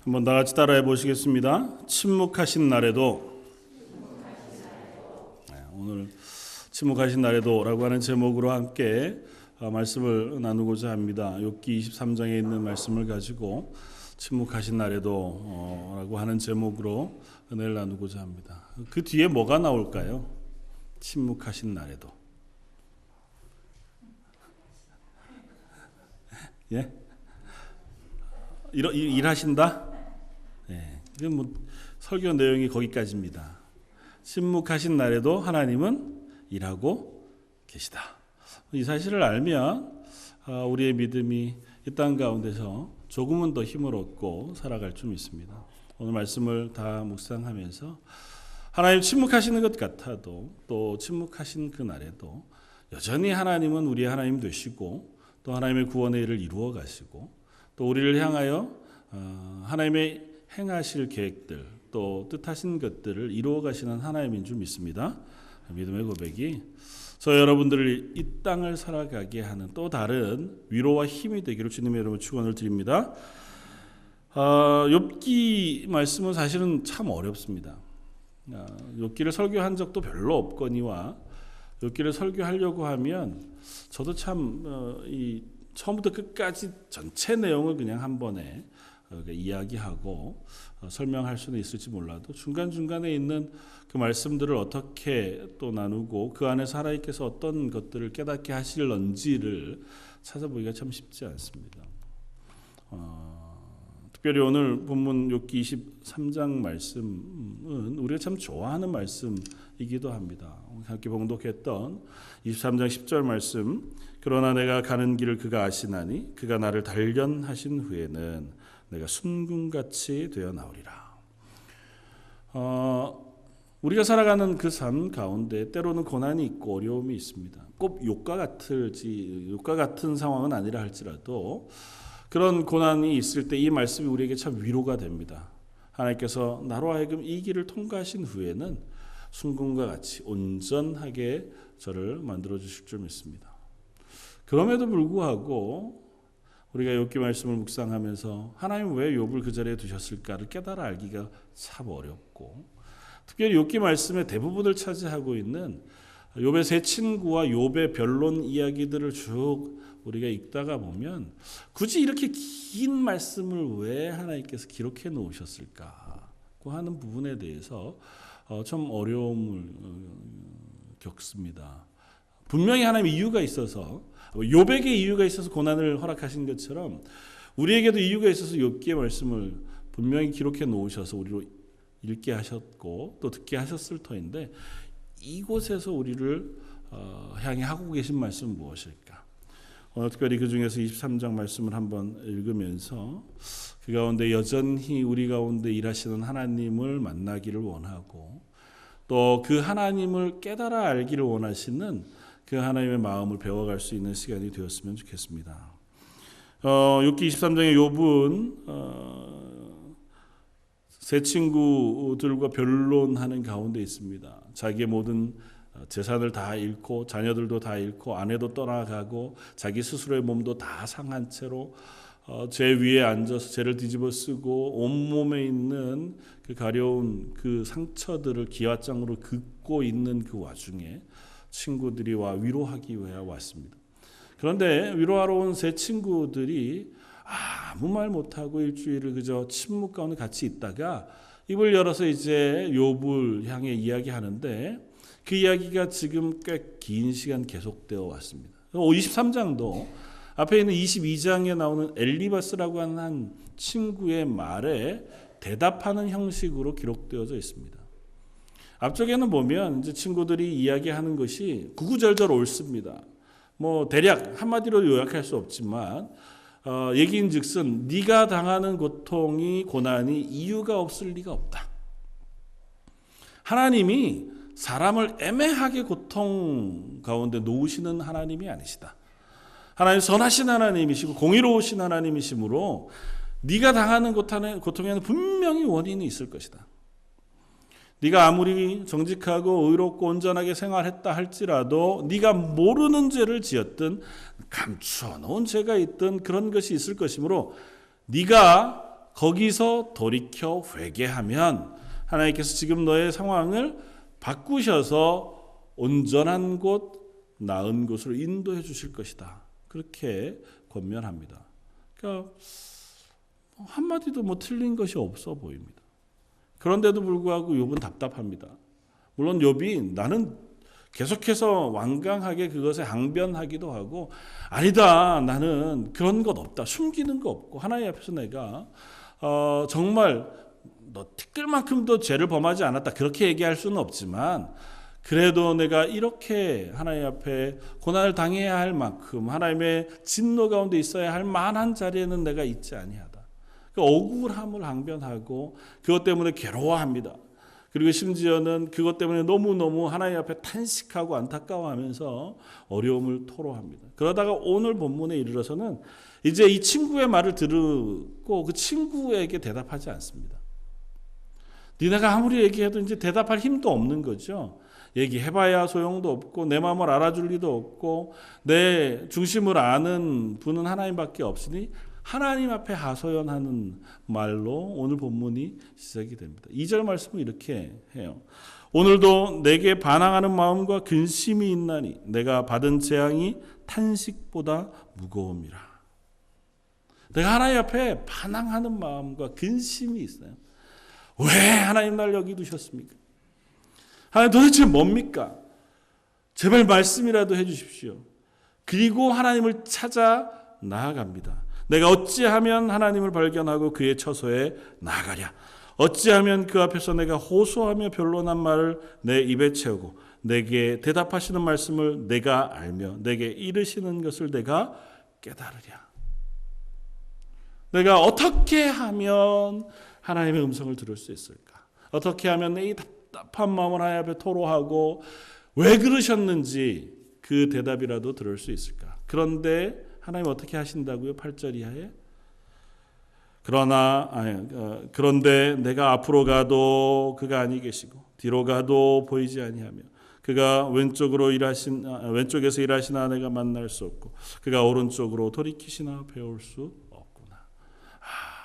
한번 다 같이 따라해 보시겠습니다. 침묵하신 날에도. 오늘 침묵하신 날에도라고 하는 제목으로 함께 말씀을 나누고자 합니다. 욥기 23장에 있는 말씀을 가지고 침묵하신 날에도 라고 하는 제목으로 은혜를 나누고자 합니다. 그 뒤에 뭐가 나올까요? 침묵하신 날에도. 예? 일하신다? 예. 이건 뭐 설교 내용이 거기까지입니다. 침묵하신 날에도 하나님은 일하고 계시다. 이 사실을 알면 우리의 믿음이 이 땅 가운데서 조금은 더 힘을 얻고 살아갈 줄 믿습니다. 오늘 말씀을 다 묵상하면서 하나님 침묵하시는 것 같아도 또 침묵하신 그 날에도 여전히 하나님은 우리의 하나님 되시고 또 하나님의 구원의 일을 이루어 가시고 또 우리를 향하여 하나님의 행하실 계획들 또 뜻하신 것들을 이루어 가시는 하나님인 줄 믿습니다. 믿음의 고백이 저 여러분들을 이 땅을 살아가게 하는 또 다른 위로와 힘이 되기를 주님의 이름으로 축원을 드립니다. 욥기 말씀은 사실은 참 어렵습니다. 욥기를 설교한 적도 별로 없거니와 욥기를 설교하려고 하면 저도 참 처음부터 끝까지 전체 내용을 그냥 한 번에 이야기하고 설명할 수는 있을지 몰라도 중간중간에 있는 그 말씀들을 어떻게 또 나누고 그 안에서 하나님께서 어떤 것들을 깨닫게 하실런지를 찾아보기가 참 쉽지 않습니다. 특별히 오늘 본문 욥기 23장 말씀은 우리가 참 좋아하는 말씀이기도 합니다. 함께 봉독했던 23장 10절 말씀, 그러나 내가 가는 길을 그가 아시나니 그가 나를 단련하신 후에는 내가 순금같이 되어 나오리라. 우리가 살아가는 그 삶 가운데 때로는 고난이 있고 어려움이 있습니다. 꼭 욕과 같은 상황은 아니라 할지라도 그런 고난이 있을 때 이 말씀이 우리에게 참 위로가 됩니다. 하나님께서 나로 하여금 이 길을 통과하신 후에는 순금과 같이 온전하게 저를 만들어 주실 줄 믿습니다. 그럼에도 불구하고 우리가 욥기 말씀을 묵상하면서 하나님 왜 욥을 그 자리에 두셨을까를 깨달아 알기가 참 어렵고, 특별히 욥기 말씀의 대부분을 차지하고 있는 욥의 세 친구와 욥의 변론 이야기들을 쭉 우리가 읽다가 보면 굳이 이렇게 긴 말씀을 왜 하나님께서 기록해 놓으셨을까 하는 부분에 대해서 좀 어려움을 겪습니다. 분명히 하나님의 이유가 있어서, 욥에게 이유가 있어서 고난을 허락하신 것처럼 우리에게도 이유가 있어서 욥기의 말씀을 분명히 기록해 놓으셔서 우리로 읽게 하셨고 또 듣게 하셨을 터인데, 이곳에서 우리를 향해 하고 계신 말씀은 무엇일까? 오늘 특별히 그 중에서 23장 말씀을 한번 읽으면서 그 가운데 여전히 우리 가운데 일하시는 하나님을 만나기를 원하고 또 그 하나님을 깨달아 알기를 원하시는 그 하나님의 마음을 배워갈 수 있는 시간이 되었으면 좋겠습니다. 욥기 23장의 욥은 세 친구들과 변론하는 가운데 있습니다. 자기의 모든 재산을 다 잃고 자녀들도 다 잃고 아내도 떠나가고 자기 스스로의 몸도 다 상한 채로 죄 위에 앉아서 죄를 뒤집어 쓰고 온몸에 있는 그 가려운 그 상처들을 기와장으로 긋고 있는 그 와중에 친구들이 위로하기 위해 왔습니다. 그런데 위로하러 온 세 친구들이 아무 말 못하고 일주일을 그저 침묵 가운데 같이 있다가 입을 열어서 이제 욥을 향해 이야기하는데 그 이야기가 지금 꽤 긴 시간 계속되어 왔습니다. 23장도 앞에 있는 22장에 나오는 엘리바스라고 하는 한 친구의 말에 대답하는 형식으로 기록되어져 있습니다. 앞쪽에는 보면 이제 친구들이 이야기하는 것이 구구절절 옳습니다. 뭐 대략 한마디로 요약할 수 없지만 얘기인즉슨 네가 당하는 고통이 고난이 이유가 없을 리가 없다. 하나님이 사람을 애매하게 고통 가운데 놓으시는 하나님이 아니시다. 하나님 선하신 하나님이시고 공의로우신 하나님이시므로 네가 당하는 고통에는 분명히 원인이 있을 것이다. 네가 아무리 정직하고 의롭고 온전하게 생활했다 할지라도 네가 모르는 죄를 지었든 감추어 놓은 죄가 있든 그런 것이 있을 것이므로 네가 거기서 돌이켜 회개하면 하나님께서 지금 너의 상황을 바꾸셔서 온전한 곳, 나은 곳으로 인도해 주실 것이다. 그렇게 권면합니다. 그러니까 한마디도 틀린 것이 없어 보입니다. 그런데도 불구하고 욥은 답답합니다. 물론 욥이 나는 계속해서 완강하게 그것에 항변하기도 하고 아니다, 나는 그런 것 없다, 숨기는 거 없고 하나님 앞에서 내가 정말 너 티끌만큼도 죄를 범하지 않았다 그렇게 얘기할 수는 없지만 그래도 내가 이렇게 하나님 앞에 고난을 당해야 할 만큼 하나님의 진노 가운데 있어야 할 만한 자리에는 내가 있지 아니하다. 그 억울함을 항변하고 그것 때문에 괴로워합니다. 그리고 심지어는 그것 때문에 너무너무 하나님 앞에 탄식하고 안타까워하면서 어려움을 토로합니다. 그러다가 오늘 본문에 이르러서는 이제 이 친구의 말을 듣고 그 친구에게 대답하지 않습니다. 니네가 아무리 얘기해도 이제 대답할 힘도 없는 거죠. 얘기해봐야 소용도 없고 내 마음을 알아줄 리도 없고 내 중심을 아는 분은 하나님밖에 없으니 하나님 앞에 하소연하는 말로 오늘 본문이 시작이 됩니다. 2절 말씀은 이렇게 해요. 오늘도 내게 반항하는 마음과 근심이 있나니 내가 받은 재앙이 탄식보다 무거움이라. 내가 하나님 앞에 반항하는 마음과 근심이 있어요. 왜 하나님 날 여기 두셨습니까? 하나님 도대체 뭡니까? 제발 말씀이라도 해주십시오. 그리고 하나님을 찾아 나아갑니다. 내가 어찌하면 하나님을 발견하고 그의 처소에 나아가랴. 어찌하면 그 앞에서 내가 호소하며 변론한 말을 내 입에 채우고 내게 대답하시는 말씀을 내가 알며 내게 이르시는 것을 내가 깨달으랴. 내가 어떻게 하면 하나님의 음성을 들을 수 있을까? 어떻게 하면 이 답답한 마음을 하나님 앞에 토로하고 왜 그러셨는지 그 대답이라도 들을 수 있을까? 그런데 하나님 어떻게 하신다고요? 8절 이하에 그런데 내가 앞으로 가도 그가 아니 계시고 뒤로 가도 보이지 아니하며 그가 왼쪽에서 일하시나 내가 만날 수 없고 그가 오른쪽으로 돌이키시나 배울 수 없구나.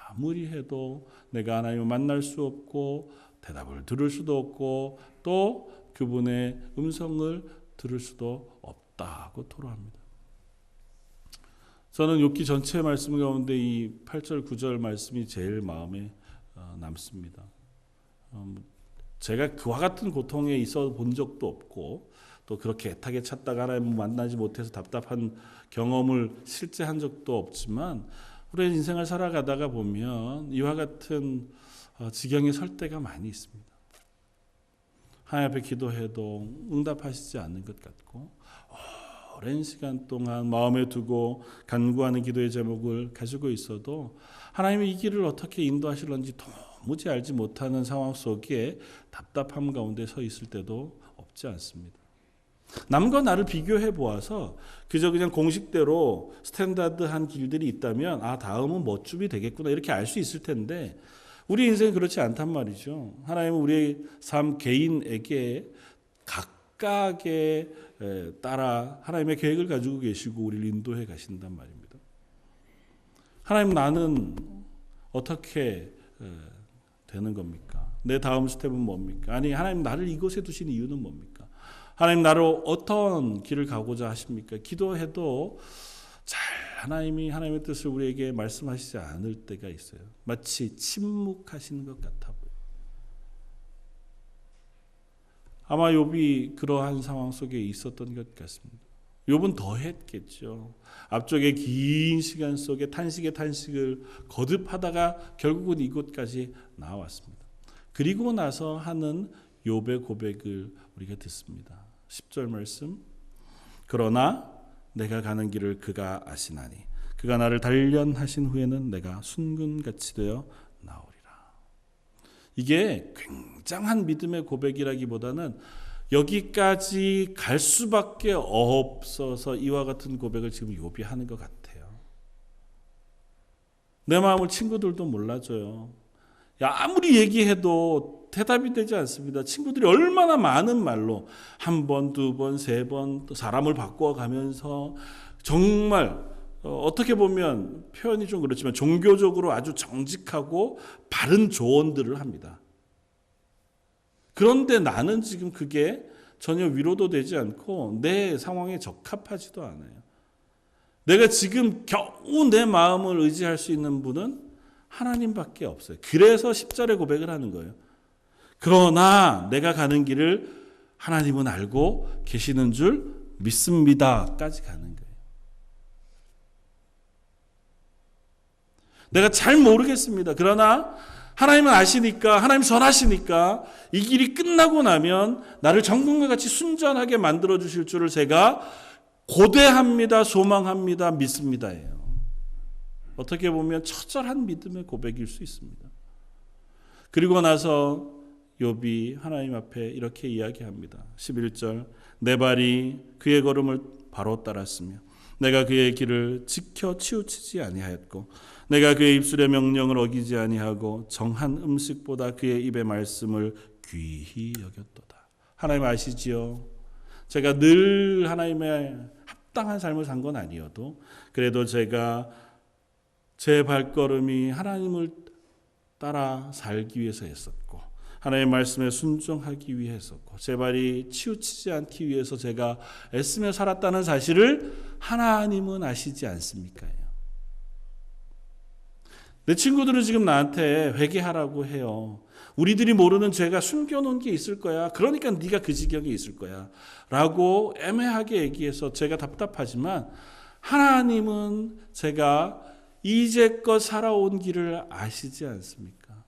아무리 해도 내가 하나님을 만날 수 없고 대답을 들을 수도 없고 또 그분의 음성을 들을 수도 없다고 토로합니다. 저는 욥기 전체 말씀 가운데 이 8절 9절 말씀이 제일 마음에 남습니다. 제가 그와 같은 고통에 있어 본 적도 없고 또 그렇게 애타게 찾다가 하나님을 만나지 못해서 답답한 경험을 실제 한 적도 없지만 우리 인생을 살아가다가 보면 이와 같은 지경에 설 때가 많이 있습니다. 하나님 앞에 기도해도 응답하시지 않는 것 같고 오랜 시간 동안 마음에 두고 간구하는 기도의 제목을 가지고 있어도 하나님이 이 길을 어떻게 인도하실런지 도무지 알지 못하는 상황 속에 답답함 가운데 서 있을 때도 없지 않습니다. 남과 나를 비교해 보아서 그저 그냥 공식대로 스탠다드한 길들이 있다면 다음은 멋줍이 되겠구나 이렇게 알 수 있을 텐데 우리 인생은 그렇지 않단 말이죠. 하나님은 우리의 삶 개인에게 각각의 따라 하나님의 계획을 가지고 계시고 우리를 인도해 가신단 말입니다. 하나님 나는 어떻게 되는 겁니까? 내 다음 스텝은 뭡니까? 아니 하나님 나를 이곳에 두신 이유는 뭡니까? 하나님 나를 어떤 길을 가고자 하십니까? 기도해도 잘 하나님의 뜻을 우리에게 말씀하시지 않을 때가 있어요. 마치 침묵하시는 것 같아 보여요. 아마 욥이 그러한 상황 속에 있었던 것 같습니다. 욥은 더 했겠죠. 앞쪽에 긴 시간 속에 탄식의 탄식을 거듭하다가 결국은 이곳까지 나왔습니다. 그리고 나서 하는 욥의 고백을 우리가 듣습니다. 10절 말씀. 그러나 내가 가는 길을 그가 아시나니 그가 나를 단련하신 후에는 내가 순금같이 되어 나오리라. 이게 굉장한 믿음의 고백이라기보다는 여기까지 갈 수밖에 없어서 이와 같은 고백을 지금 욥이 하는 것 같아요. 내 마음을 친구들도 몰라줘요. 아무리 얘기해도 대답이 되지 않습니다. 친구들이 얼마나 많은 말로 한 번, 두 번, 세 번 또 사람을 바꿔가면서 정말 어떻게 보면 표현이 좀 그렇지만 종교적으로 아주 정직하고 바른 조언들을 합니다. 그런데 나는 지금 그게 전혀 위로도 되지 않고 내 상황에 적합하지도 않아요. 내가 지금 겨우 내 마음을 의지할 수 있는 분은 하나님밖에 없어요. 그래서 10절의 고백을 하는 거예요. 그러나 내가 가는 길을 하나님은 알고 계시는 줄 믿습니다까지 가는 거예요. 내가 잘 모르겠습니다. 그러나 하나님은 아시니까, 하나님 선하시니까 이 길이 끝나고 나면 나를 정금과 같이 순전하게 만들어 주실 줄을 제가 고대합니다, 소망합니다, 믿습니다예요. 어떻게 보면 처절한 믿음의 고백일 수 있습니다. 그리고 나서 욥이 하나님 앞에 이렇게 이야기합니다. 11절 내 발이 그의 걸음을 바로 따랐으며 내가 그의 길을 지켜 치우치지 아니하였고 내가 그의 입술의 명령을 어기지 아니하고 정한 음식보다 그의 입의 말씀을 귀히 여겼도다. 하나님 아시지요? 제가 늘 하나님의 합당한 삶을 산 건 아니어도 그래도 제가 제 발걸음이 하나님을 따라 살기 위해서 했었고 하나님의 말씀에 순종하기 위해 했었고 제 발이 치우치지 않기 위해서 제가 애쓰며 살았다는 사실을 하나님은 아시지 않습니까? 내 친구들은 지금 나한테 회개하라고 해요. 우리들이 모르는 죄가 숨겨놓은 게 있을 거야. 그러니까 네가 그 지경에 있을 거야. 라고 애매하게 얘기해서 제가 답답하지만 하나님은 제가 이제껏 살아온 길을 아시지 않습니까?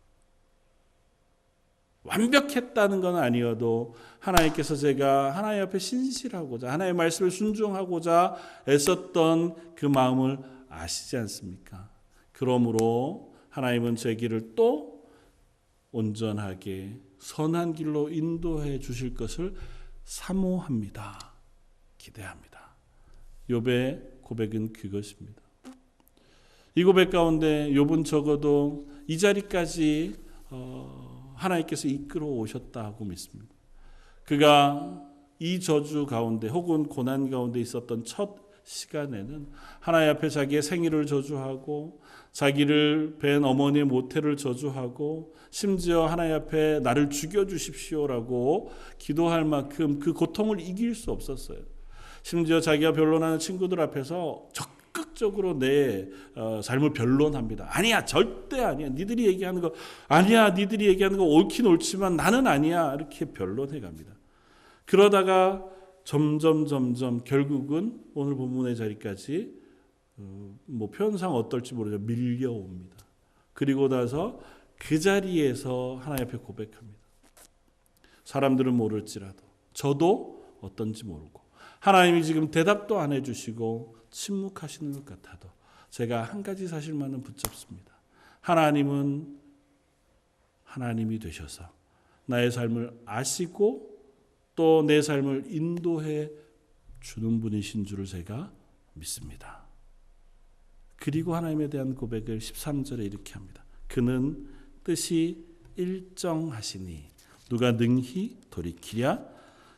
완벽했다는 건 아니어도 하나님께서 제가 하나님 앞에 신실하고자 하나님의 말씀을 순종하고자 애썼던 그 마음을 아시지 않습니까? 그러므로 하나님은 제 길을 또 온전하게 선한 길로 인도해 주실 것을 사모합니다. 기대합니다. 욥의 고백은 그것입니다. 이 고백 가운데 욥은 적어도 이 자리까지 하나님께서 이끌어 오셨다고 믿습니다. 그가 이 저주 가운데 혹은 고난 가운데 있었던 첫 시간에는 하나님 앞에 자기의 생일을 저주하고 자기를 뵌 어머니의 모태를 저주하고 심지어 하나님 앞에 나를 죽여주십시오라고 기도할 만큼 그 고통을 이길 수 없었어요. 심지어 자기가 변론하는 친구들 앞에서 적극적으로 내 삶을 변론합니다. 아니야, 절대 아니야. 니들이 얘기하는 거 아니야. 니들이 얘기하는 거 옳긴 옳지만 나는 아니야. 이렇게 변론해 갑니다. 그러다가 점점 결국은 오늘 본문의 자리까지 표현상 어떨지 모르지만 밀려옵니다. 그리고 나서 그 자리에서 하나님 앞에 고백합니다. 사람들은 모를지라도 저도 어떤지 모르고 하나님이 지금 대답도 안 해주시고 침묵하시는 것 같아도 제가 한 가지 사실만은 붙잡습니다. 하나님은 하나님이 되셔서 나의 삶을 아시고 또 내 삶을 인도해 주는 분이신 줄을 제가 믿습니다. 그리고 하나님에 대한 고백을 13절에 이렇게 합니다. 그는 뜻이 일정하시니 누가 능히 돌이키랴?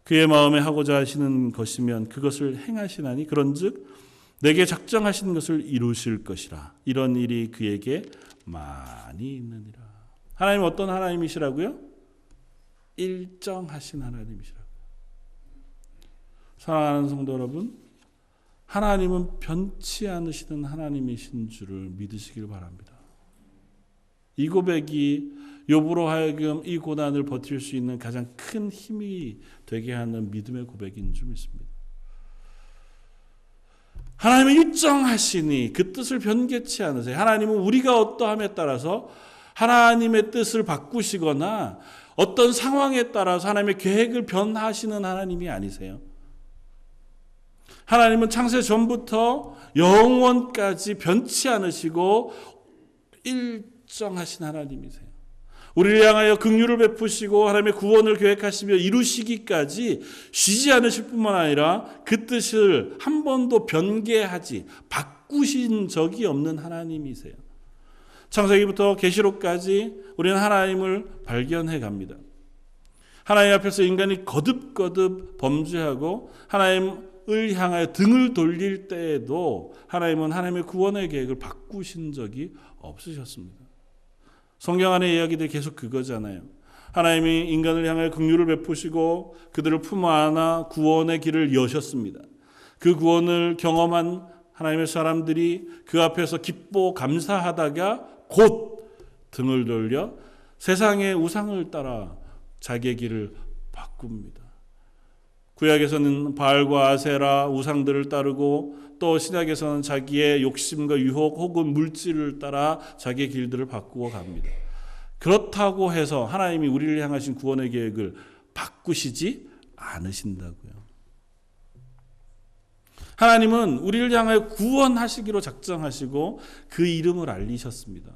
그의 마음에 하고자 하시는 것이면 그것을 행하시나니 그런즉 내게 작정하신 것을 이루실 것이라. 이런 일이 그에게 많이 있느니라. 하나님 어떤 하나님이시라고요? 일정하신 하나님이시라고요. 사랑하는 성도 여러분, 하나님은 변치 않으시는 하나님이신 줄을 믿으시길 바랍니다. 이 고백이 욥으로 하여금 이 고난을 버틸 수 있는 가장 큰 힘이 되게 하는 믿음의 고백인 줄 믿습니다. 하나님은 일정하시니 그 뜻을 변개치 않으세요. 하나님은 우리가 어떠함에 따라서 하나님의 뜻을 바꾸시거나 어떤 상황에 따라서 하나님의 계획을 변하시는 하나님이 아니세요. 하나님은 창세 전부터 영원까지 변치 않으시고 일정하신 하나님이세요. 우리를 향하여 긍휼을 베푸시고 하나님의 구원을 계획하시며 이루시기까지 쉬지 않으실 뿐만 아니라 그 뜻을 한 번도 변개하지 바꾸신 적이 없는 하나님이세요. 창세기부터 계시록까지 우리는 하나님을 발견해 갑니다. 하나님 앞에서 인간이 거듭거듭 범죄하고 하나님 향하여 등을 돌릴 때에도 하나님은 하나님의 구원의 계획을 바꾸신 적이 없으셨습니다. 성경 안의 이야기들이 계속 그거잖아요. 하나님이 인간을 향하여 긍휼을 베푸시고 그들을 품 안아 구원의 길을 여셨습니다. 그 구원을 경험한 하나님의 사람들이 그 앞에서 기뻐 감사하다가 곧 등을 돌려 세상의 우상을 따라 자기의 길을 바꿉니다. 구약에서는 바알과 아세라 우상들을 따르고 또 신약에서는 자기의 욕심과 유혹 혹은 물질을 따라 자기의 길들을 바꾸어 갑니다. 그렇다고 해서 하나님이 우리를 향하신 구원의 계획을 바꾸시지 않으신다고요. 하나님은 우리를 향하여 구원하시기로 작정하시고 그 이름을 알리셨습니다.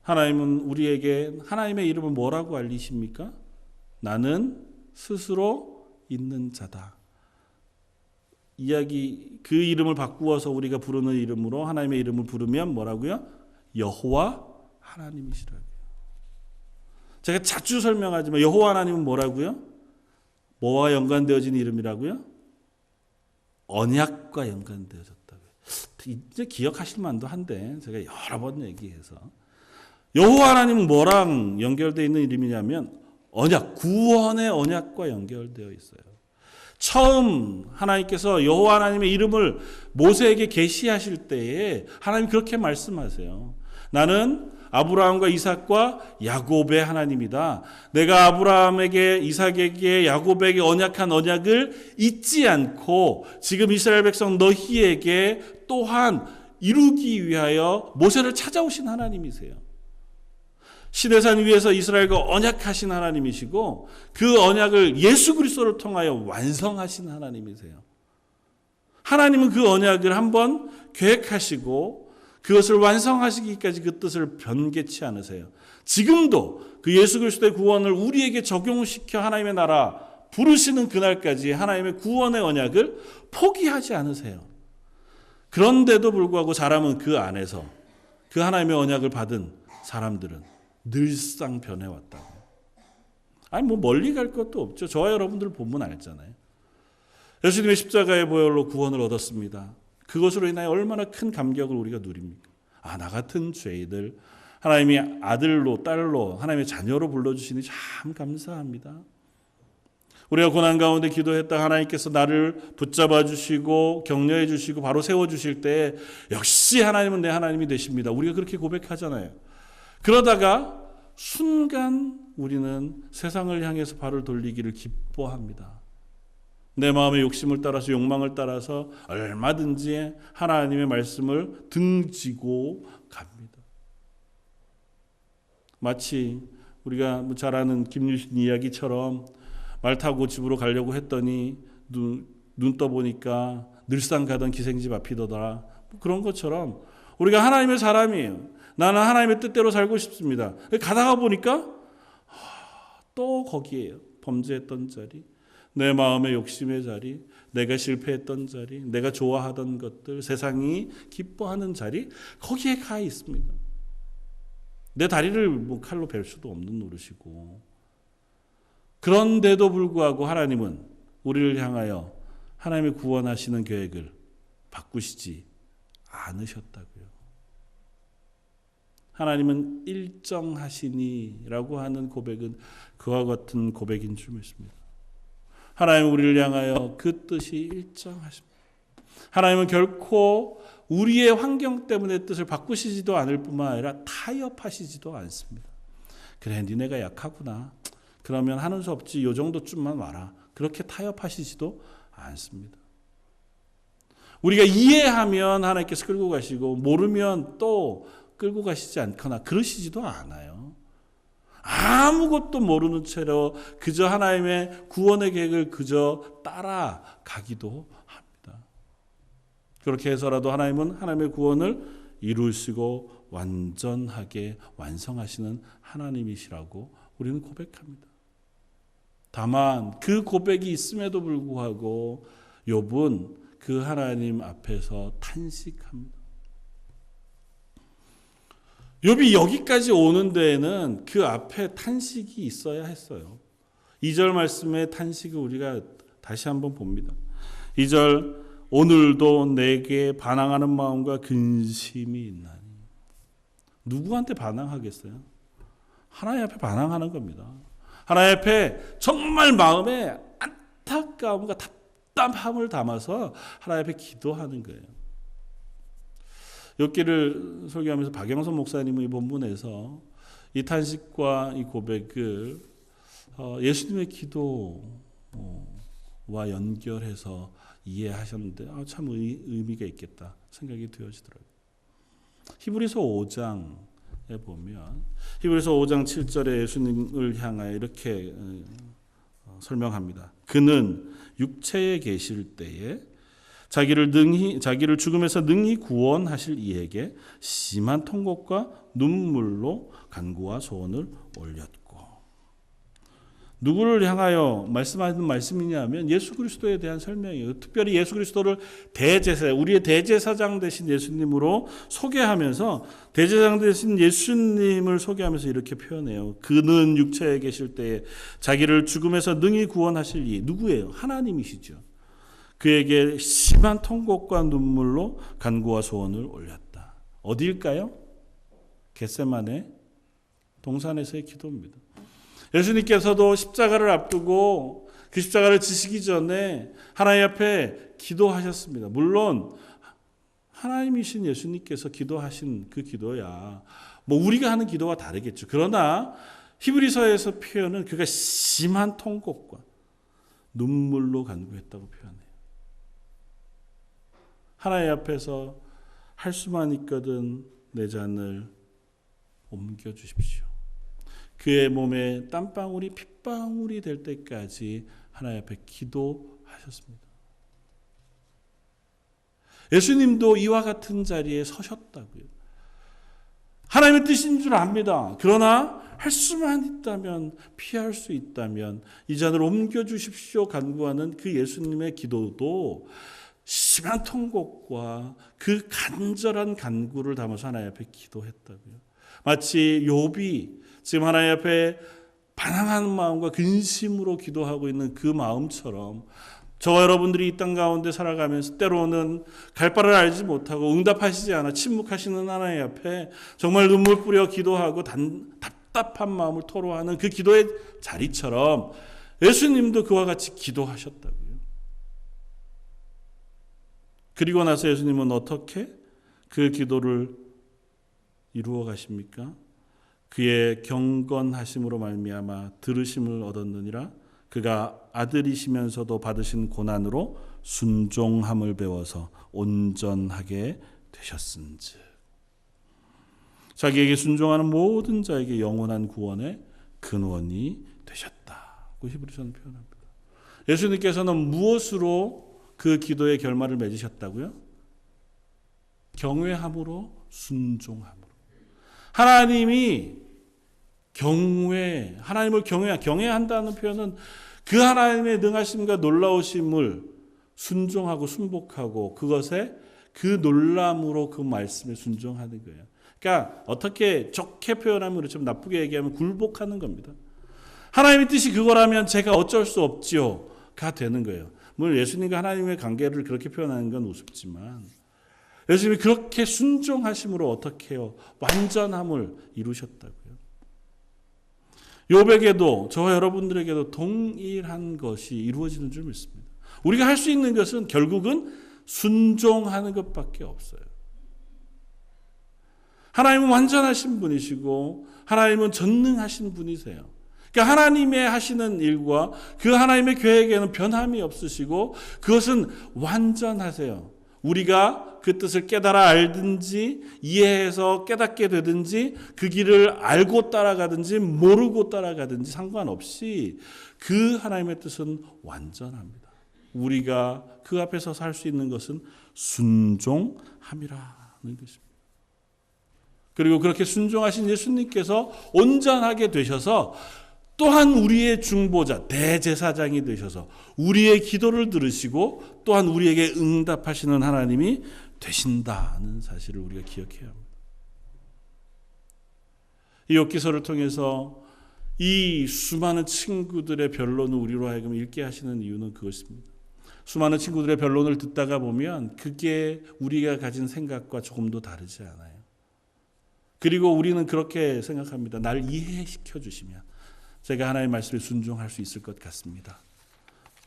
하나님은 우리에게 하나님의 이름을 뭐라고 알리십니까? 나는 스스로 있는 자다. 그 이름을 바꾸어서 우리가 부르는 이름으로 하나님의 이름을 부르면 뭐라고요? 여호와 하나님이시라고요. 제가 자주 설명하지만 여호와 하나님은 뭐라고요? 뭐와 연관되어진 이름이라고요? 언약과 연관되어졌다고요. 이제 기억하실 만도 한데 제가 여러 번 얘기해서 여호와 하나님은 뭐랑 연결되어 있는 이름이냐면 언약, 구원의 언약과 연결되어 있어요. 처음 하나님께서 여호와 하나님의 이름을 모세에게 계시하실 때에 하나님 그렇게 말씀하세요. 나는 아브라함과 이삭과 야곱의 하나님이다. 내가 아브라함에게, 이삭에게, 야곱에게 언약한 언약을 잊지 않고 지금 이스라엘 백성 너희에게 또한 이루기 위하여 모세를 찾아오신 하나님이세요. 시내산 위에서 이스라엘과 언약하신 하나님이시고 그 언약을 예수 그리스도를 통하여 완성하신 하나님이세요. 하나님은 그 언약을 한번 계획하시고 그것을 완성하시기까지 그 뜻을 변개치 않으세요. 지금도 그 예수 그리스도의 구원을 우리에게 적용시켜 하나님의 나라 부르시는 그날까지 하나님의 구원의 언약을 포기하지 않으세요. 그런데도 불구하고 사람은 그 안에서 그 하나님의 언약을 받은 사람들은 늘상 변해왔다고. 아니 뭐 멀리 갈 것도 없죠. 저와 여러분들 보면 알잖아요. 예수님의 십자가의 보혈로 구원을 얻었습니다. 그것으로 인하여 얼마나 큰 감격을 우리가 누립니까? 나 같은 죄인들 하나님이 아들로 딸로 하나님의 자녀로 불러주시니 참 감사합니다. 우리가 고난 가운데 기도했다 하나님께서 나를 붙잡아 주시고 격려해 주시고 바로 세워주실 때 역시 하나님은 내 하나님이 되십니다. 우리가 그렇게 고백하잖아요. 그러다가 순간 우리는 세상을 향해서 발을 돌리기를 기뻐합니다. 내 마음의 욕심을 따라서 욕망을 따라서 얼마든지 하나님의 말씀을 등지고 갑니다. 마치 우리가 잘 아는 김유신 이야기처럼 말 타고 집으로 가려고 했더니 눈 떠보니까 늘상 가던 기생집 앞이더라. 그런 것처럼 우리가 하나님의 사람이에요. 나는 하나님의 뜻대로 살고 싶습니다. 가다가 보니까 또 거기에요. 범죄했던 자리, 내 마음의 욕심의 자리, 내가 실패했던 자리, 내가 좋아하던 것들, 세상이 기뻐하는 자리, 거기에 가 있습니다. 내 다리를 칼로 벨 수도 없는 노릇이고. 그런데도 불구하고 하나님은 우리를 향하여 하나님의 구원하시는 계획을 바꾸시지 않으셨다고요. 하나님은 일정하시니라고 하는 고백은 그와 같은 고백인 줄 믿습니다. 하나님은 우리를 향하여 그 뜻이 일정하십니다. 하나님은 결코 우리의 환경 때문에 뜻을 바꾸시지도 않을 뿐만 아니라 타협하시지도 않습니다. 그래, 니네가 약하구나. 그러면 하는 수 없지. 요 정도쯤만 와라. 그렇게 타협하시지도 않습니다. 우리가 이해하면 하나님께서 끌고 가시고 모르면 또 끌고 가시지 않거나 그러시지도 않아요. 아무것도 모르는 채로 그저 하나님의 구원의 계획을 그저 따라가기도 합니다. 그렇게 해서라도 하나님은 하나님의 구원을 이루시고 완전하게 완성하시는 하나님이시라고 우리는 고백합니다. 다만 그 고백이 있음에도 불구하고 욥은 그 하나님 앞에서 탄식합니다. 욥이 여기까지 오는 데에는 그 앞에 탄식이 있어야 했어요. 2절 말씀의 탄식을 우리가 다시 한번 봅니다. 2절 오늘도 내게 반항하는 마음과 근심이 있나니. 누구한테 반항하겠어요? 하나님 앞에 반항하는 겁니다. 하나님 앞에 정말 마음에 안타까움과 답답함을 담아서 하나님 앞에 기도하는 거예요. 욥기를 설교하면서 박영선 목사님의 본문에서 이 탄식과 이 고백을 예수님의 기도와 연결해서 이해하셨는데 참 의미가 있겠다 생각이 되어지더라고요. 히브리서 5장에 보면 히브리서 5장 7절에 예수님을 향하여 이렇게 설명합니다. 그는 육체에 계실 때에 자기를 죽음에서 능히 구원하실 이에게 심한 통곡과 눈물로 간구와 소원을 올렸고. 누구를 향하여 말씀하는 말씀이냐면 예수 그리스도에 대한 설명이에요. 특별히 예수 그리스도를 우리의 대제사장 되신 예수님으로 소개하면서 대제사장 되신 예수님을 소개하면서 이렇게 표현해요. 그는 육체에 계실 때에 자기를 죽음에서 능히 구원하실 이. 누구예요? 하나님이시죠. 그에게 심한 통곡과 눈물로 간구와 소원을 올렸다. 어디일까요? 겟세마네 동산에서의 기도입니다. 예수님께서도 십자가를 앞두고 그 십자가를 지시기 전에 하나님 앞에 기도하셨습니다. 물론 하나님이신 예수님께서 기도하신 그 기도야 우리가 하는 기도와 다르겠죠. 그러나 히브리서에서 표현은 그가 심한 통곡과 눈물로 간구했다고 표현해요. 하나님 앞에서 할 수만 있거든 내 잔을 옮겨주십시오. 그의 몸에 땀방울이 핏방울이 될 때까지 하나님 앞에 기도하셨습니다. 예수님도 이와 같은 자리에 서셨다고요. 하나님의 뜻인 줄 압니다. 그러나 할 수만 있다면, 피할 수 있다면 이 잔을 옮겨주십시오 간구하는 그 예수님의 기도도 심한 통곡과 그 간절한 간구를 담아서 하나님 앞에 기도했다고요. 마치 욥이 지금 하나님 앞에 반항하는 마음과 근심으로 기도하고 있는 그 마음처럼 저와 여러분들이 이 땅 가운데 살아가면서 때로는 갈 바를 알지 못하고 응답하시지 않아 침묵하시는 하나님 앞에 정말 눈물 뿌려 기도하고 답답한 마음을 토로하는 그 기도의 자리처럼 예수님도 그와 같이 기도하셨다고요. 그리고 나서 예수님은 어떻게 그 기도를 이루어 가십니까? 그의 경건하심으로 말미암아 들으심을 얻었느니라. 그가 아들이시면서도 받으신 고난으로 순종함을 배워서 온전하게 되셨은즉. 자기에게 순종하는 모든 자에게 영원한 구원의 근원이 되셨다고 히브리서는 표현합니다. 예수님께서는 무엇으로 그 기도의 결말을 맺으셨다고요? 경외함으로, 순종함으로. 하나님을 경외한다는 표현은 그 하나님의 능하심과 놀라우심을 순종하고 순복하고 그것에 그 놀람으로 그 말씀에 순종하는 거예요. 그러니까 어떻게 좋게 표현하면 좀 나쁘게 얘기하면 굴복하는 겁니다. 하나님의 뜻이 그거라면 제가 어쩔 수 없지요가 되는 거예요. 물론 예수님과 하나님의 관계를 그렇게 표현하는 건 우습지만 예수님이 그렇게 순종하심으로 어떻게 해요? 완전함을 이루셨다고요. 욥에게도 저와 여러분들에게도 동일한 것이 이루어지는 줄 믿습니다. 우리가 할 수 있는 것은 결국은 순종하는 것밖에 없어요. 하나님은 완전하신 분이시고 하나님은 전능하신 분이세요. 그러니까 하나님의 하시는 일과 그 하나님의 계획에는 변함이 없으시고 그것은 완전하세요. 우리가 그 뜻을 깨달아 알든지 이해해서 깨닫게 되든지 그 길을 알고 따라가든지 모르고 따라가든지 상관없이 그 하나님의 뜻은 완전합니다. 우리가 그 앞에서 살 수 있는 것은 순종함이라는 것입니다. 그리고 그렇게 순종하신 예수님께서 온전하게 되셔서 또한 우리의 중보자, 대제사장이 되셔서 우리의 기도를 들으시고 또한 우리에게 응답하시는 하나님이 되신다는 사실을 우리가 기억해야 합니다. 이 욥기서를 통해서 이 수많은 친구들의 변론을 우리로 하여금 읽게 하시는 이유는 그것입니다. 수많은 친구들의 변론을 듣다가 보면 그게 우리가 가진 생각과 조금도 다르지 않아요. 그리고 우리는 그렇게 생각합니다. 날 이해시켜 주시면 제가 하나님의 말씀에 순종할 수 있을 것 같습니다.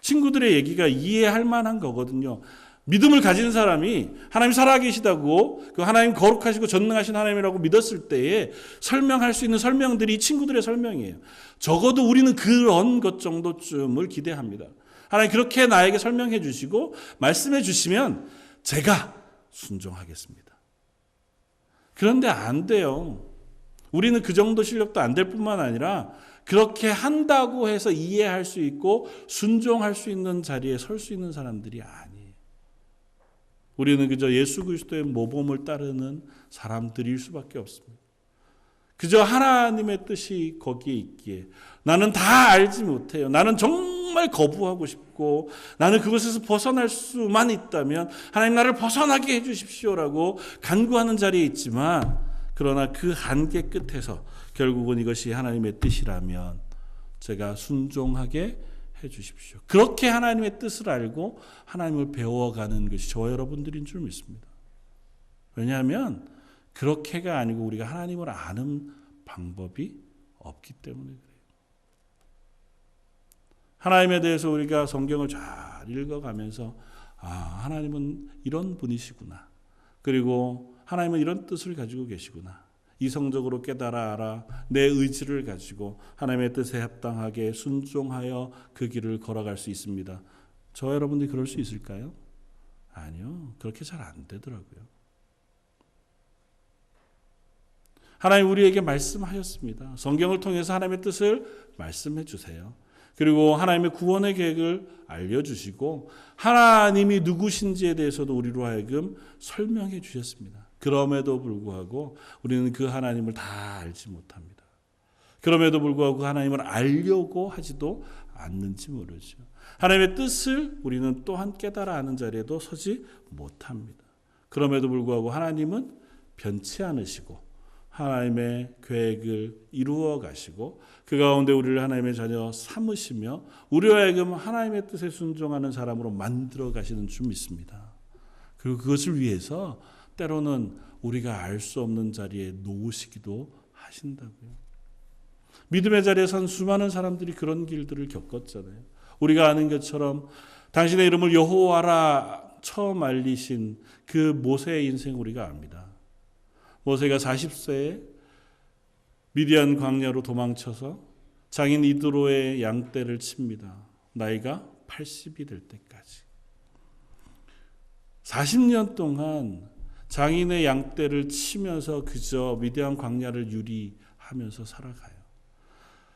친구들의 얘기가 이해할 만한 거거든요. 믿음을 가진 사람이 하나님 살아계시다고, 그 하나님 거룩하시고 전능하신 하나님이라고 믿었을 때에 설명할 수 있는 설명들이 친구들의 설명이에요. 적어도 우리는 그런 것 정도쯤을 기대합니다. 하나님 그렇게 나에게 설명해 주시고 말씀해 주시면 제가 순종하겠습니다. 그런데 안 돼요. 우리는 그 정도 실력도 안 될 뿐만 아니라 그렇게 한다고 해서 이해할 수 있고 순종할 수 있는 자리에 설 수 있는 사람들이 아니에요. 우리는 그저 예수 그리스도의 모범을 따르는 사람들일 수밖에 없습니다. 그저 하나님의 뜻이 거기에 있기에 나는 다 알지 못해요. 나는 정말 거부하고 싶고 나는 그것에서 벗어날 수만 있다면 하나님 나를 벗어나게 해주십시오라고 간구하는 자리에 있지만, 그러나 그 한계 끝에서 결국은 이것이 하나님의 뜻이라면 제가 순종하게 해주십시오. 그렇게 하나님의 뜻을 알고 하나님을 배워가는 것이 저와 여러분들인 줄 믿습니다. 왜냐하면 그렇게가 아니고 우리가 하나님을 아는 방법이 없기 때문에 그래요. 하나님에 대해서 우리가 성경을 잘 읽어가면서 하나님은 이런 분이시구나. 그리고 하나님은 이런 뜻을 가지고 계시구나. 이성적으로 깨달아 알아 내 의지를 가지고 하나님의 뜻에 합당하게 순종하여 그 길을 걸어갈 수 있습니다. 저와 여러분들이 그럴 수 있을까요? 아니요. 그렇게 잘 안 되더라고요. 하나님 우리에게 말씀하셨습니다. 성경을 통해서 하나님의 뜻을 말씀해 주세요. 그리고 하나님의 구원의 계획을 알려주시고 하나님이 누구신지에 대해서도 우리로 하여금 설명해 주셨습니다. 그럼에도 불구하고 우리는 그 하나님을 다 알지 못합니다. 그럼에도 불구하고 그 하나님을 알려고 하지도 않는지 모르죠. 하나님의 뜻을 우리는 또한 깨달아 아는 자리에도 서지 못합니다. 그럼에도 불구하고 하나님은 변치 않으시고 하나님의 계획을 이루어 가시고 그 가운데 우리를 하나님의 자녀 삼으시며 우리와 하여금 하나님의 뜻에 순종하는 사람으로 만들어 가시는 줄 믿습니다. 그리고 그것을 위해서 때로는 우리가 알 수 없는 자리에 놓으시기도 하신다고요. 믿음의 자리에 선 수많은 사람들이 그런 길들을 겪었잖아요. 우리가 아는 것처럼 당신의 이름을 여호와라 처음 알리신 그 모세의 인생 우리가 압니다. 모세가 40세에 미디안 광야로 도망쳐서 장인 이드로의 양떼를 칩니다. 나이가 80이 될 때까지. 40년 동안 장인의 양떼를 치면서 그저 미디안 광야를 유리하면서 살아가요.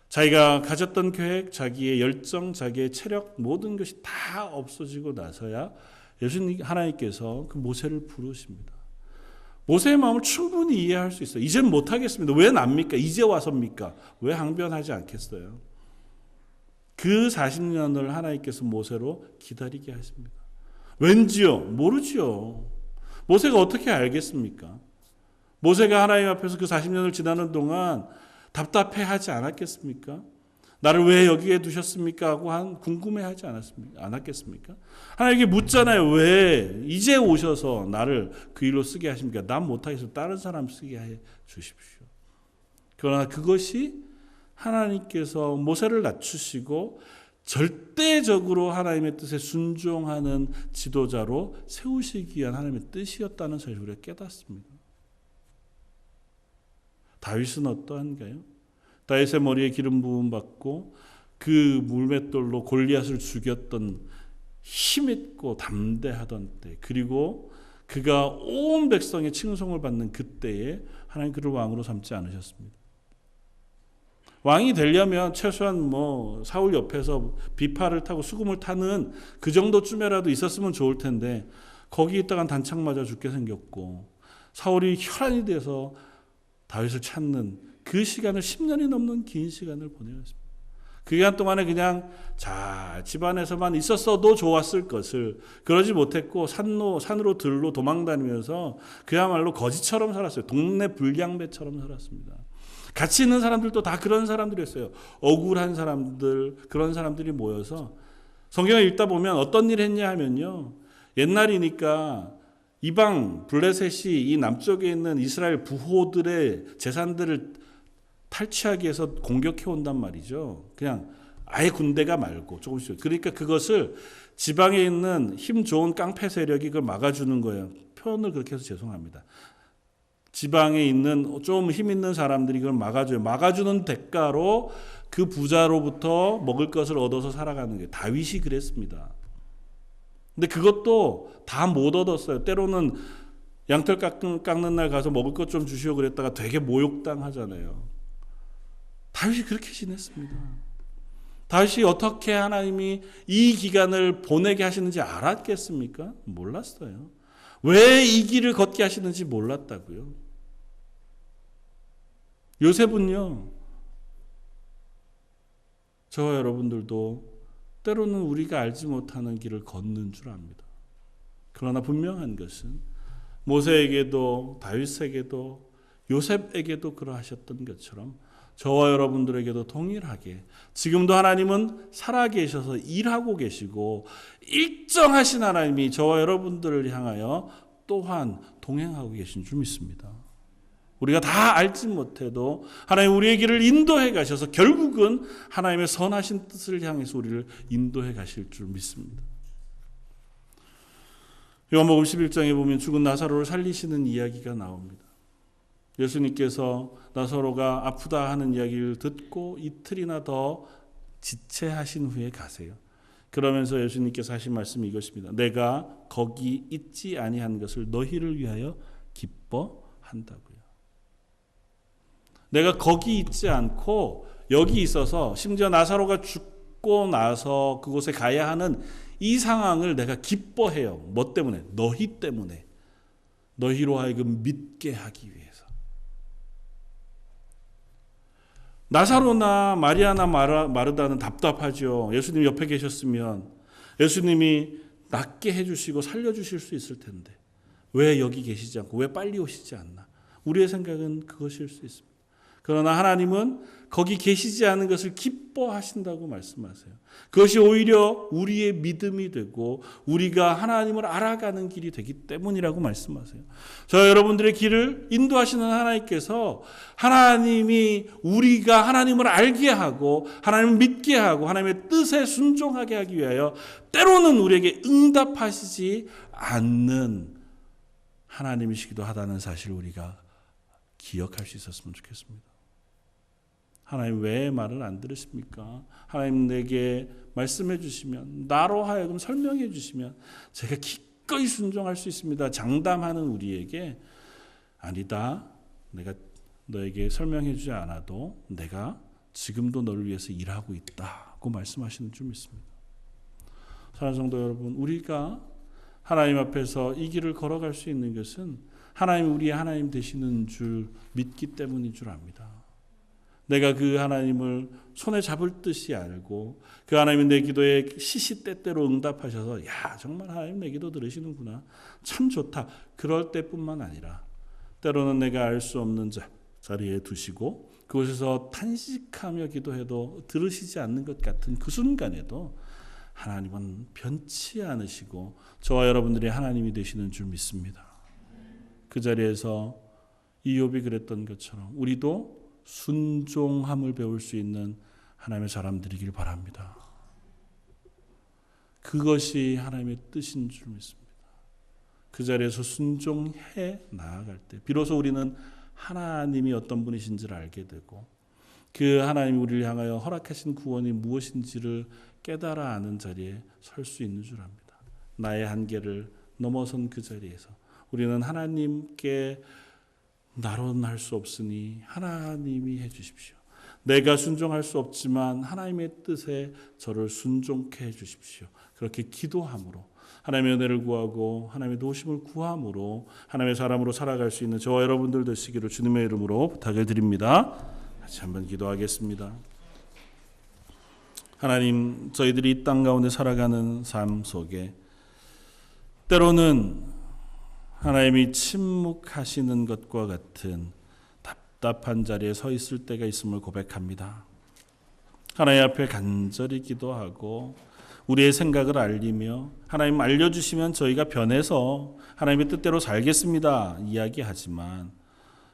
자기가 가졌던 계획, 자기의 열정, 자기의 체력 모든 것이 다 없어지고 나서야 예수님 하나님께서 그 모세를 부르십니다. 모세의 마음을 충분히 이해할 수 있어요. 이제는 못하겠습니다. 왜 납니까? 이제 와서입니까? 왜 항변하지 않겠어요? 그 40년을 하나님께서 모세로 기다리게 하십니다. 왠지요? 모르지요. 모세가 어떻게 알겠습니까? 모세가 하나님 앞에서 그 40년을 지나는 동안 답답해하지 않았겠습니까? 나를 왜 여기에 두셨습니까? 하고 궁금해하지 않았겠습니까? 하나님께 묻잖아요. 왜 이제 오셔서 나를 그 일로 쓰게 하십니까? 난 못하겠어요. 다른 사람 쓰게 해 주십시오. 그러나 그것이 하나님께서 모세를 낮추시고 절대적으로 하나님의 뜻에 순종하는 지도자로 세우시기 위한 하나님의 뜻이었다는 사실을 우리가 깨닫습니다. 다윗은 어떠한가요? 다윗의 머리에 기름 부음 받고 그 물맷돌로 골리앗을 죽였던 힘있고 담대하던 때, 그리고 그가 온 백성의 칭송을 받는 그때에 하나님 그를 왕으로 삼지 않으셨습니다. 왕이 되려면 최소한 사울 옆에서 비파를 타고 수금을 타는 그 정도쯤이라도 있었으면 좋을 텐데 거기 있다간 단창 맞아 죽게 생겼고 사울이 혈안이 돼서 다윗을 찾는 그 시간을 10년이 넘는 긴 시간을 보내었습니다. 그 기간 동안에 그냥 집안에서만 있었어도 좋았을 것을 그러지 못했고 산으로 들로 도망다니면서 그야말로 거지처럼 살았어요. 동네 불량배처럼 살았습니다. 같이 있는 사람들도 다 그런 사람들이었어요. 억울한 사람들, 그런 사람들이 모여서 성경을 읽다 보면 어떤 일 했냐 하면요. 옛날이니까 이방 블레셋이 이 남쪽에 있는 이스라엘 부호들의 재산들을 탈취하기 위해서 공격해 온단 말이죠. 그냥 아예 군대가 말고 조금씩. 그러니까 그것을 지방에 있는 힘 좋은 깡패 세력이 그걸 막아주는 거예요. 표현을 그렇게 해서 죄송합니다. 지방에 있는 좀 힘 있는 사람들이 그걸 막아줘요. 막아주는 대가로 그 부자로부터 먹을 것을 얻어서 살아가는 게 다윗이 그랬습니다. 근데 그것도 다 못 얻었어요. 때로는 양털 깎는 날 가서 먹을 것 좀 주시오 그랬다가 되게 모욕당하잖아요. 다윗이 그렇게 지냈습니다. 다윗이 어떻게 하나님이 이 기간을 보내게 하시는지 알았겠습니까? 몰랐어요. 왜 이 길을 걷게 하시는지 몰랐다고요. 요셉은요, 저와 여러분들도 때로는 우리가 알지 못하는 길을 걷는 줄 압니다. 그러나 분명한 것은 모세에게도 다윗에게도 요셉에게도 그러하셨던 것처럼 저와 여러분들에게도 동일하게 지금도 하나님은 살아계셔서 일하고 계시고 일정하신 하나님이 저와 여러분들을 향하여 또한 동행하고 계신 줄 믿습니다. 우리가 다 알지 못해도 하나님 우리의 길을 인도해 가셔서 결국은 하나님의 선하신 뜻을 향해서 우리를 인도해 가실 줄 믿습니다. 요한복음 11장에 보면 죽은 나사로를 살리시는 이야기가 나옵니다. 예수님께서 나사로가 아프다 하는 이야기를 듣고 이틀이나 더 지체하신 후에 가세요. 그러면서 예수님께서 하신 말씀이 이것입니다. 내가 거기 있지 아니한 것을 너희를 위하여 기뻐한다고요. 내가 거기 있지 않고 여기 있어서 심지어 나사로가 죽고 나서 그곳에 가야 하는 이 상황을 내가 기뻐해요. 뭐 때문에? 너희 때문에. 너희로 하여금 믿게 하기 위해서. 나사로나 마리아나 마르다는 답답하죠. 예수님 옆에 계셨으면 예수님이 낫게 해주시고 살려주실 수 있을 텐데 왜 여기 계시지 않고 왜 빨리 오시지 않나. 우리의 생각은 그것일 수 있습니다. 그러나 하나님은 거기 계시지 않은 것을 기뻐하신다고 말씀하세요. 그것이 오히려 우리의 믿음이 되고 우리가 하나님을 알아가는 길이 되기 때문이라고 말씀하세요. 저 여러분들의 길을 인도하시는 하나님께서 하나님이 우리가 하나님을 알게 하고 하나님을 믿게 하고 하나님의 뜻에 순종하게 하기 위하여 때로는 우리에게 응답하시지 않는 하나님이시기도 하다는 사실을 우리가 기억할 수 있었으면 좋겠습니다. 하나님 왜 말을 안 들으십니까? 하나님 내게 말씀해 주시면 나로 하여금 설명해 주시면 제가 기꺼이 순종할 수 있습니다. 장담하는 우리에게 아니다. 내가 너에게 설명해 주지 않아도 내가 지금도 너를 위해서 일하고 있다고 말씀하시는 줄 믿습니다. 사랑하는 성도 여러분, 우리가 하나님 앞에서 이 길을 걸어갈 수 있는 것은 하나님 우리의 하나님 되시는 줄 믿기 때문인 줄 압니다. 내가 그 하나님을 손에 잡을 듯이 알고 그 하나님이 내 기도에 시시때때로 응답하셔서 야 정말 하나님 내 기도 들으시는구나 참 좋다 그럴 때뿐만 아니라 때로는 내가 알 수 없는 자리에 두시고 그곳에서 탄식하며 기도해도 들으시지 않는 것 같은 그 순간에도 하나님은 변치 않으시고 저와 여러분들이 하나님이 되시는 줄 믿습니다. 그 자리에서 이욥이 그랬던 것처럼 우리도 순종함을 배울 수 있는 하나님의 사람들이길 바랍니다. 그것이 하나님의 뜻인 줄 믿습니다. 그 자리에서 순종해 나아갈 때 비로소 우리는 하나님이 어떤 분이신지를 알게 되고 그 하나님이 우리를 향하여 허락하신 구원이 무엇인지를 깨달아 아는 자리에 설 수 있는 줄 압니다. 나의 한계를 넘어선 그 자리에서 우리는 하나님께 나로는 할 수 없으니 하나님이 해주십시오. 내가 순종할 수 없지만 하나님의 뜻에 저를 순종케 해주십시오. 그렇게 기도함으로 하나님의 은혜를 구하고 하나님의 도우심을 구함으로 하나님의 사람으로 살아갈 수 있는 저와 여러분들 되시기를 주님의 이름으로 부탁을 드립니다. 같이 한번 기도하겠습니다. 하나님, 저희들이 이 땅 가운데 살아가는 삶 속에 때로는 하나님이 침묵하시는 것과 같은 답답한 자리에 서 있을 때가 있음을 고백합니다. 하나님 앞에 간절히 기도하고 우리의 생각을 알리며 하나님 알려주시면 저희가 변해서 하나님의 뜻대로 살겠습니다 이야기하지만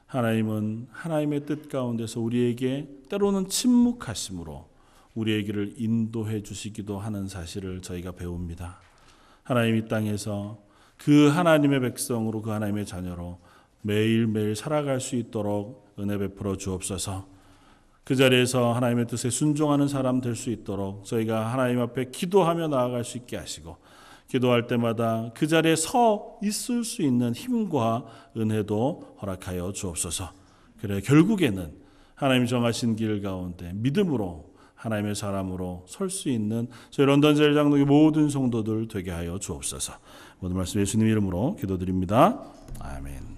하나님은 하나님의 뜻 가운데서 우리에게 때로는 침묵하심으로 우리의 길을 인도해 주시기도 하는 사실을 저희가 배웁니다. 하나님 이 땅에서 그 하나님의 백성으로 그 하나님의 자녀로 매일매일 살아갈 수 있도록 은혜 베풀어 주옵소서. 그 자리에서 하나님의 뜻에 순종하는 사람 될 수 있도록 저희가 하나님 앞에 기도하며 나아갈 수 있게 하시고 기도할 때마다 그 자리에 서 있을 수 있는 힘과 은혜도 허락하여 주옵소서. 그래 결국에는 하나님이 정하신 길 가운데 믿음으로 하나님의 사람으로 설 수 있는 저희 런던 제일장로교 모든 성도들 되게 하여 주옵소서. 모든 말씀 예수님 이름으로 기도드립니다. 아멘.